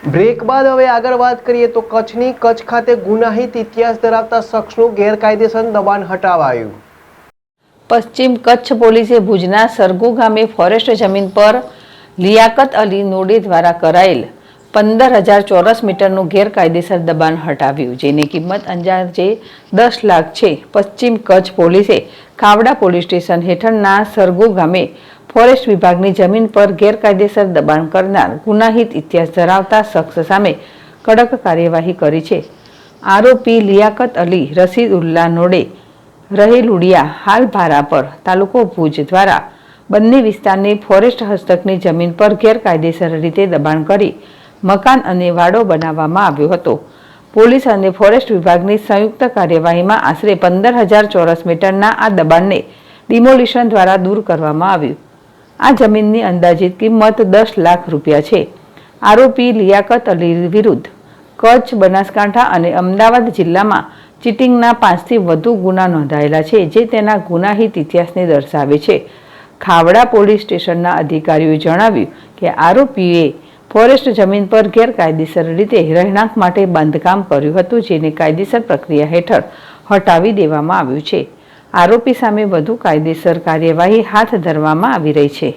Break બાદ હવે આગળ વાત કરીએ તો કચ્છ ખાતે ગુનાહિત ઇતિહાસ ધરાવતા શખ્સનું ગેરકાયદેસર દબાણ હટાવાયું। પશ્ચિમ કચ્છ પોલીસે ભુજના સરગુ ગામે ફોરેસ્ટ જમીન પર લિયાકત અલી નોડે દ્વારા કરાયેલ 15,000 ચોરસ મીટરનું ગેરકાયદેસર દબાણ હટાવ્યું, જેની કિંમત અંદાજે 10 લાખ છે। પશ્ચિમ કચ્છ પોલીસે ખાવડા પોલીસ સ્ટેશન હેઠળના સરગુ ગામે ફોરેસ્ટ વિભાગની જમીન પર ગેરકાયદેસર દબાણ કરનાર ગુનાહિત ઇતિહાસ ધરાવતા શખ્સ સામે કડક કાર્યવાહી કરી છે। આરોપી લિયાકત અલી રશીદુલ્લા નોડે રહે લુડિયા હાલ ભારાપર તાલુકો ભુજ દ્વારા બંને વિસ્તારની ફોરેસ્ટ હસ્તકની જમીન પર ગેરકાયદેસર રીતે દબાણ કરી મકાન અને વાડો બનાવવામાં આવ્યો હતો। પોલીસ અને ફોરેસ્ટ વિભાગની સંયુક્ત કાર્યવાહીમાં આશરે 15,000 ચોરસ મીટરના આ દબાણને ડિમોલિશન દ્વારા દૂર કરવામાં આવ્યું। આ જમીનની અંદાજિત કિંમત 10 લાખ રૂપિયા છે। આરોપી લિયાકત અલી વિરુદ્ધ કચ્છ, બનાસકાંઠા અને અમદાવાદ જિલ્લામાં ચીટિંગના 5થી વધુ ગુના નોંધાયેલા છે, જે તેના ગુનાહિત ઇતિહાસને દર્શાવે છે। ખાવડા પોલીસ સ્ટેશનના અધિકારીઓએ જણાવ્યું કે આરોપીએ ફોરેસ્ટ જમીન પર ગેરકાયદેસર રીતે રહેણાંક માટે બાંધકામ કર્યું હતું, જેને કાયદેસર પ્રક્રિયા હેઠળ હટાવી દેવામાં આવ્યું છે। આરોપી સામે વધુ કાયદેસર કાર્યવાહી હાથ ધરવામાં આવી રહી છે।